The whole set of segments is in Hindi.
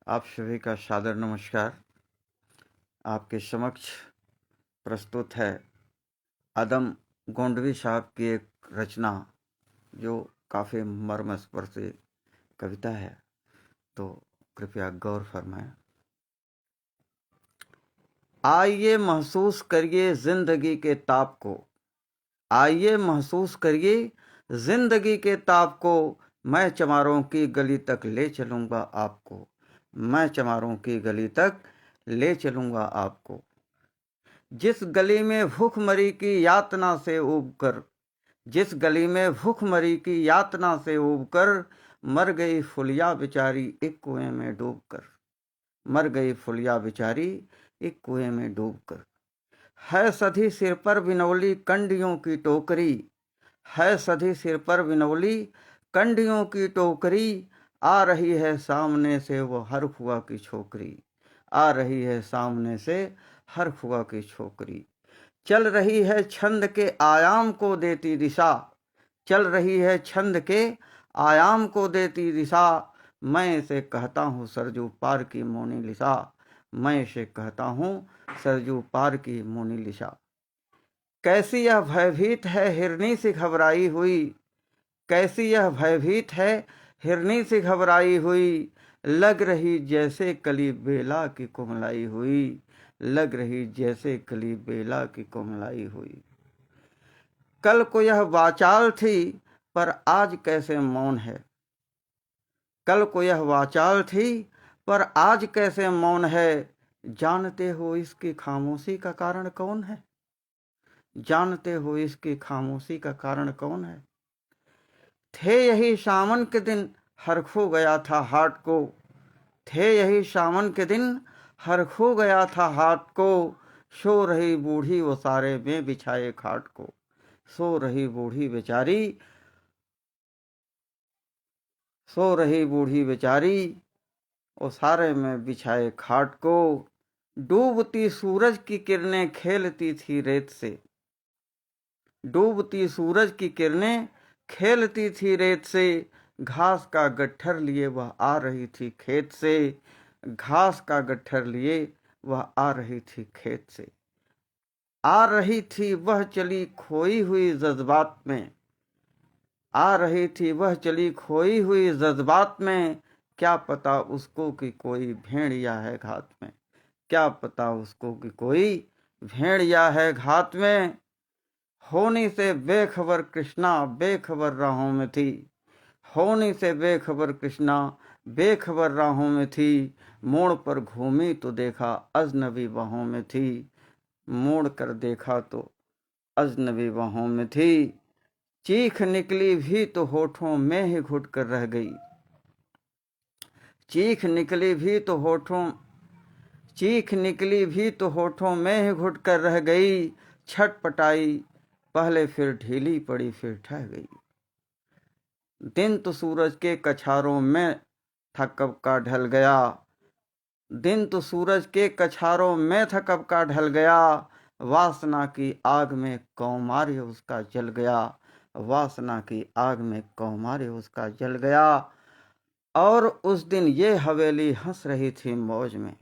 आप सभी का सादर नमस्कार। आपके समक्ष प्रस्तुत है आदम गोंडवी साहब की एक रचना जो काफ़ी मर्मस्पर्शी कविता है, तो कृपया गौर फरमाएं। आइए महसूस करिए जिंदगी के ताप को, आइए महसूस करिए जिंदगी के ताप को। मैं चमारों की गली तक ले चलूंगा आपको, मैं चमारों की गली तक ले चलूंगा आपको। जिस गली में भूखमरी की यातना से उबकर, जिस गली में भूखमरी की यातना से उबकर मर गई फुलिया बेचारी एक कुएं में डूबकर, मर गई फुलिया बेचारी एक कुएं में डूबकर। है सधी सिर पर बिनौली कंडियों की टोकरी, है सधी सिर पर बिनौली कंडियों की टोकरी। आ रही है सामने से वो हर फुआ की छोकरी, आ रही है सामने से हर फुआ की छोकरी। चल रही है छंद के आयाम को देती दिशा, चल रही है छंद के आयाम को देती दिशा। मैं इसे कहता हूँ सरजू पार की मोनालिसा, मैं इसे कहता हूँ सरजू पार की मोनालिसा। कैसी यह भयभीत है हिरनी से घबराई हुई, कैसी यह भयभीत है हिरनी से घबराई हुई। लग रही जैसे कली बेला की कुमलाई हुई, लग रही जैसे कली बेला की कुमलाई हुई। कल को यह वाचाल थी पर आज कैसे मौन है, कल को यह वाचाल थी पर आज कैसे मौन है। जानते हो इसकी खामोशी का कारण कौन है, जानते हो इसकी खामोशी का कारण कौन है। थे यही सावन के दिन हर खो गया था हाट को, थे यही सावन के दिन हर खो गया था हाट को। सो रही बूढ़ी वो सारे में बिछाए खाट को, सो रही बूढ़ी बेचारी, सो रही बूढ़ी बेचारी वो सारे में बिछाए खाट को। डूबती सूरज की किरणें खेलती थी रेत से, डूबती सूरज की किरणें खेलती थी रेत से। घास का गट्ठर लिए वह आ रही थी खेत से, घास का गट्ठर लिए वह आ रही थी खेत से। आ रही थी वह चली खोई हुई जज्बात में, आ रही थी वह चली खोई हुई जज्बात में। क्या पता उसको कि कोई भेड़िया है घात में, क्या पता उसको कि कोई भेड़िया है घात में। होनी से बेखबर कृष्णा बेखबर राहों में थी, होनी से बेखबर कृष्णा बेखबर राहों में थी। मोड़ पर घूमी तो देखा अजनबी बाहों में थी, मोड़ कर देखा तो अजनबी बाहों में थी। चीख निकली भी तो होठों में ही घुट कर रह गई, चीख निकली भी तो होठों, चीख निकली भी तो होठों में ही घुट कर रह गई। छटपटाई पहले फिर ढीली पड़ी फिर ठह गई। दिन तो सूरज के कछारों में था कब का ढल गया, दिन तो सूरज के कछारों में था कब का ढल गया। वासना की आग में कौमार्य उसका जल गया, वासना की आग में कौमार्य उसका जल गया। और उस दिन ये हवेली हंस रही थी मौज में,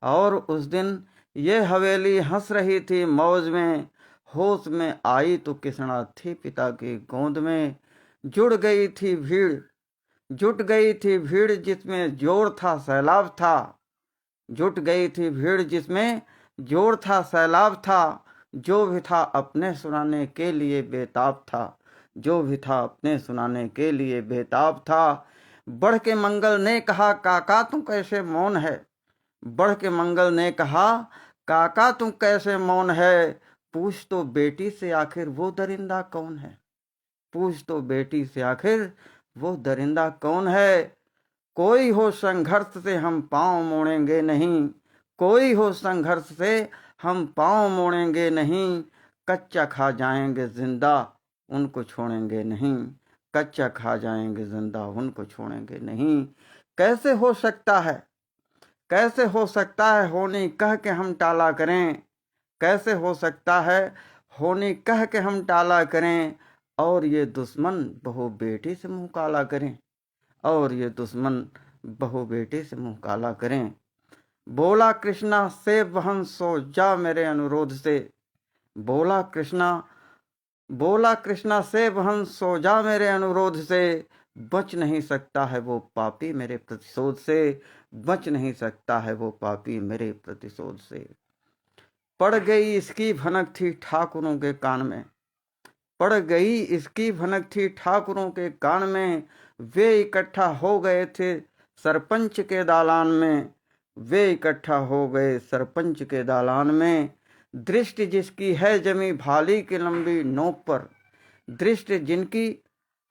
और उस दिन ये हवेली हंस रही थी मौज में। होश में आई तो किसना थी पिता की गोद में। जुड़ गई थी भीड़, जुट गई थी भीड़ जिसमें जोर था सैलाब था, जुट गई थी भीड़ जिसमें जोर था सैलाब था। जो भी था अपने सुनाने के लिए बेताब था, जो भी था अपने सुनाने के लिए बेताब था। बढ़ के मंगल ने कहा काका तू कैसे मौन है, बढ़ के मंगल ने कहा काका तू कैसे मौन है। पूछ तो बेटी से आखिर वो दरिंदा कौन है, पूछ तो बेटी से आखिर वो दरिंदा कौन है। कोई हो संघर्ष से हम पांव मोड़ेंगे नहीं, कोई हो संघर्ष से हम पांव मोड़ेंगे नहीं। कच्चा खा जाएंगे जिंदा उनको छोड़ेंगे नहीं, कच्चा खा जाएंगे जिंदा उनको छोड़ेंगे नहीं। कैसे हो सकता है, कैसे हो सकता है होनी कह के हम टाला करें, कैसे हो सकता है होनी कह के हम टाला करें। और ये दुश्मन बहू बेटी से मुंह काला करें, और ये दुश्मन बहू बेटे से मुंह काला करें। बोला कृष्णा से बहन सो जा मेरे अनुरोध से, बोला कृष्णा से बहन सो जा मेरे अनुरोध से, बच नहीं सकता है वो पापी मेरे प्रतिशोध से, बच नहीं सकता है वो पापी मेरे प्रतिशोध से। पड़ गई इसकी भनक थी ठाकुरों के कान में, पड़ गई इसकी भनक थी ठाकुरों के कान में, वे इकट्ठा हो गए थे सरपंच के दालान में, वे इकट्ठा हो गए सरपंच के दालान में। दृष्टि जिसकी है जमी भाली की लंबी नोक पर, दृष्टि जिनकी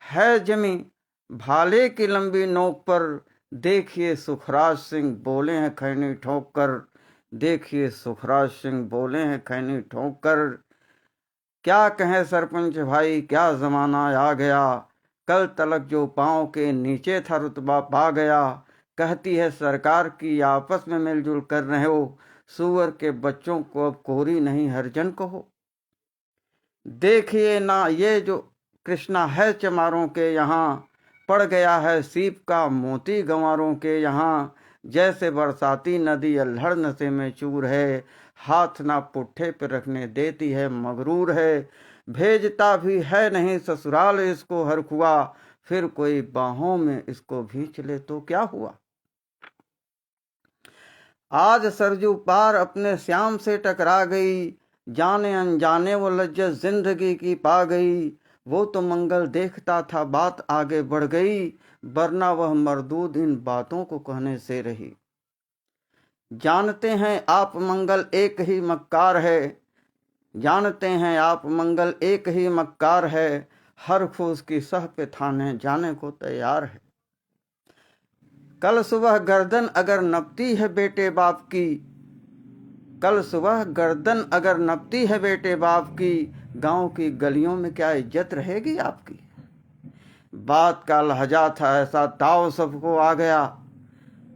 है जमी भाले की लंबी नोक पर, देखिए सुखराज सिंह बोले हैं खैनी ठोक कर, देखिए सुखराज सिंह बोले हैं खैनी ठोक कर। क्या कहें सरपंच भाई क्या जमाना आ गया, कल तलक जो पांव के नीचे था रुतबा पा गया। कहती है सरकार की आपस में मिलजुल कर रहे हो, सुअर के बच्चों को अब कोरी नहीं हरिजन कहो। देखिए ना ये जो कृष्णा है चमारों के यहाँ, पड़ गया है सीप का मोती गंवारों के यहाँ। जैसे बरसाती नदी अल्हड़ नशे में चूर है, हाथ ना पुट्ठे पे रखने देती है मगरूर है। भेजता भी है नहीं ससुराल इसको हर खुआ, फिर कोई बाहों में इसको भींच ले तो क्या हुआ। आज सरजू पार अपने श्याम से टकरा गई, जाने अनजाने वो लज्जत जिंदगी की पा गई। वो तो मंगल देखता था बात आगे बढ़ गई, वरना वह मरदूद इन बातों को कहने से रही। जानते हैं आप मंगल एक ही मक्कार है, जानते हैं आप मंगल एक ही मक्कार है, हर फूस की सह पे थाने जाने को तैयार है। कल सुबह गर्दन अगर नपती है बेटे बाप की, कल सुबह गर्दन अगर नपती है बेटे बाप की, गांव की गलियों में क्या इज्जत रहेगी आपकी। बात का लहजा था ऐसा ताव सबको आ गया,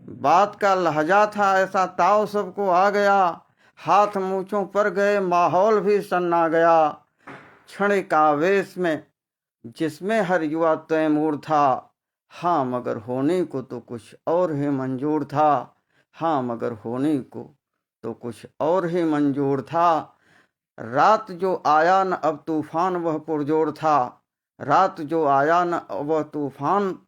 बात का लहजा था ऐसा ताव सबको आ गया। हाथ मूंछों पर गए माहौल भी सन्ना गया, क्षणिक आवेश में जिसमें हर युवा तैमूर था। हाँ मगर होने को तो कुछ और ही मंजूर था, हाँ मगर होने को तो कुछ और ही मंजूर था। रात जो आया न अब तूफान वह पुरजोर था, रात जो आया न वह तूफान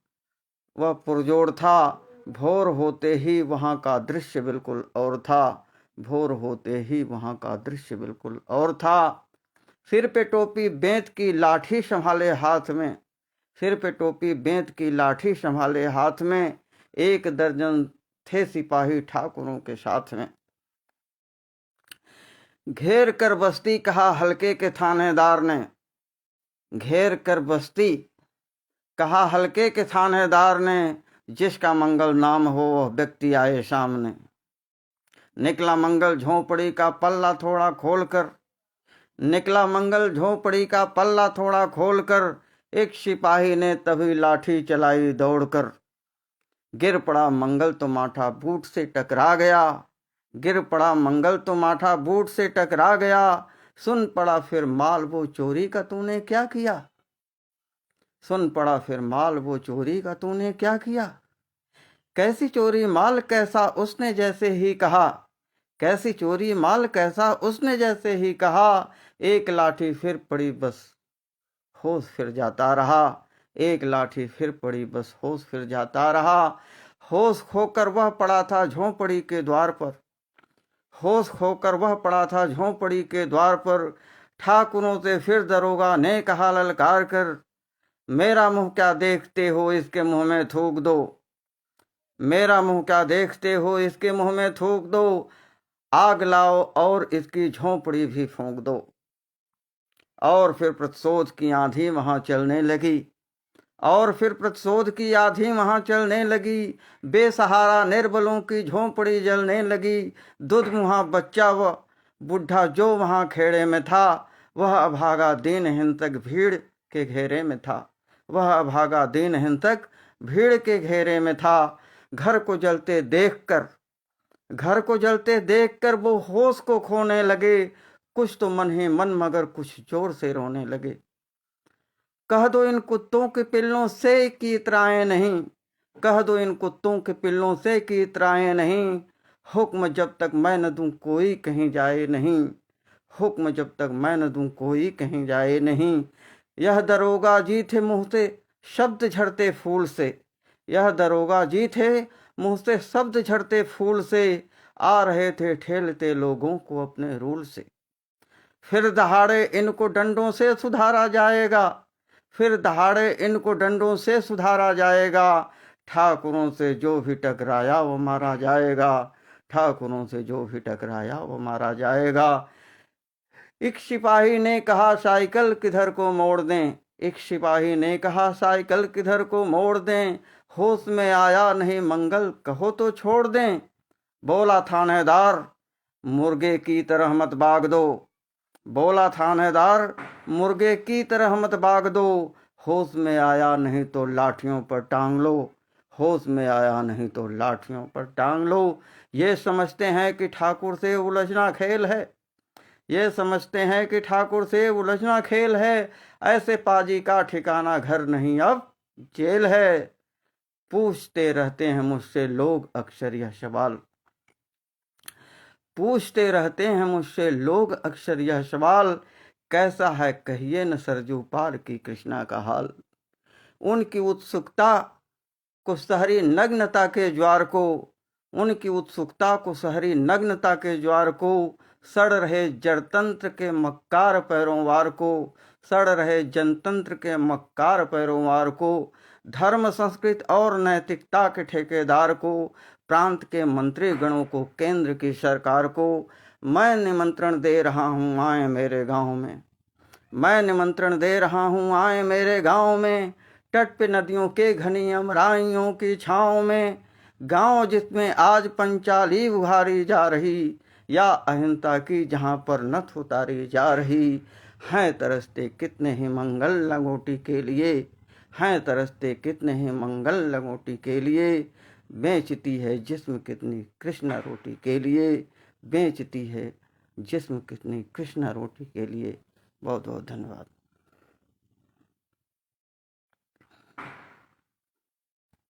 वह पुरजोर था। भोर होते ही वहाँ का दृश्य बिल्कुल और था, भोर होते ही वहाँ का दृश्य बिल्कुल और था। सिर पे टोपी बेंत की लाठी संभाले हाथ में, सिर पे टोपी बेंत की लाठी संभाले हाथ में, 1 दर्जन थे सिपाही ठाकुरों के साथ में। घेर कर बस्ती कहा हल्के के थानेदार ने, घेर कर बस्ती कहा हल्के के थानेदार ने, जिसका मंगल नाम हो वह व्यक्ति आए सामने। निकला मंगल झोंपड़ी का पल्ला थोड़ा खोलकर, निकला मंगल झोंपड़ी का पल्ला थोड़ा खोलकर, एक सिपाही ने तभी लाठी चलाई दौड़कर। गिर पड़ा मंगल तो माथा बूट से टकरा गया, गिर पड़ा मंगल तो माथा बूट से टकरा गया। सुन पड़ा फिर माल वो चोरी का तूने क्या किया, सुन पड़ा फिर माल वो चोरी का तूने क्या किया। कैसी चोरी माल कैसा उसने जैसे ही कहा, कैसी चोरी माल कैसा उसने जैसे ही कहा। एक लाठी फिर पड़ी बस होश फिर जाता रहा, एक लाठी फिर पड़ी बस होश फिर जाता रहा। होश खोकर वह पड़ा था झोंपड़ी के द्वार पर, होश खोकर वह पड़ा था झोंपड़ी के द्वार पर। ठाकुरों से फिर दरोगा ने कहा ललकार कर, मेरा मुंह क्या देखते हो इसके मुंह में थूक दो, मेरा मुंह क्या देखते हो इसके मुंह में थूक दो। आग लाओ और इसकी झोंपड़ी भी फूंक दो। और फिर प्रतिशोध की आंधी वहां चलने लगी, और फिर प्रतिशोध की आंधी वहां चलने लगी। बेसहारा निर्बलों की झोंपड़ी जलने लगी। दूध मुहा बच्चा व बुढ़ा जो वहां खेड़े में था, वह अभागा दीन हिंसक भीड़ के घेरे में था, वह अभागा दीन हिंसक भीड़ के घेरे में था। घर को जलते देखकर, घर को जलते देखकर वो होश को खोने लगे। कुछ तो मन ही मन मगर कुछ जोर से रोने लगे। कह दो इन कुत्तों के पिल्लों से कि इतराए नहीं, कह दो इन कुत्तों के पिल्लों से कि इतराए नहीं, हुक्म जब तक मैं न दूं कोई कहीं जाए नहीं, हुक्म जब तक मैं न दूं कोई कहीं जाए नहीं। यह दरोगा जी थे मुंह से शब्द झड़ते फूल से, यह दरोगा जी थे मुंह से शब्द झड़ते फूल से, आ रहे थे ठेलते लोगों को अपने रूल से। फिर दहाड़े इनको डंडों से सुधारा जाएगा, फिर दहाड़े इनको डंडों से सुधारा जाएगा, ठाकुरों से जो भी टकराया वो मारा जाएगा, ठाकुरों से जो भी टकराया वो मारा जाएगा। एक सिपाही ने कहा साइकिल किधर को मोड़ दें, एक सिपाही ने कहा साइकिल किधर को मोड़ दें, होश में आया नहीं मंगल कहो तो छोड़ दें। बोला थानेदार मुर्गे की तरह मत भाग दो, बोला थानेदार मुर्गे की तरह मत भाग दो, होश में आया नहीं तो लाठियों पर टांग लो, होश में आया नहीं तो लाठियों पर टांग लो। ये समझते हैं कि ठाकुर से उलझना खेल है, ये समझते हैं कि ठाकुर से उलझना खेल है, ऐसे पाजी का ठिकाना घर नहीं अब जेल है। पूछते रहते हैं मुझसे लोग अक्सर यह सवाल, पूछते रहते हैं मुझसे लोग अक्सर यह सवाल, कैसा है कहिए न सरजू पार की कृष्णा का हाल। उनकी उत्सुकता को सहरी नग्नता के ज्वार को, उनकी उत्सुकता को सहरी नग्नता के ज्वार को, सड़ रहे जनतंत्र के मक्कार पैरोंवार को, सड़ रहे जनतंत्र के मक्कार पैरोंवार को, धर्म संस्कृत और नैतिकता के ठेकेदार को, प्रांत के मंत्री गणों को, केंद्र की सरकार को मैं निमंत्रण दे रहा हूँ आए मेरे गांव में, मैं निमंत्रण दे रहा हूँ आए मेरे गांव में, तट पे नदियों के घनी अमराइयों की छाँव में, गांव जिसमें आज पंचाली उभारी जा रही, या अहिंसा की जहाँ पर नथ उतारी जा रही। हैं तरसते कितने ही मंगल लंगोटी के लिए, हैं तरसते कितने ही मंगल लंगोटी के लिए, बेचती है जिस्म कितनी कृष्णा रोटी के लिए, बेचती है जिस्म कितनी कृष्णा रोटी के लिए। बहुत बहुत धन्यवाद।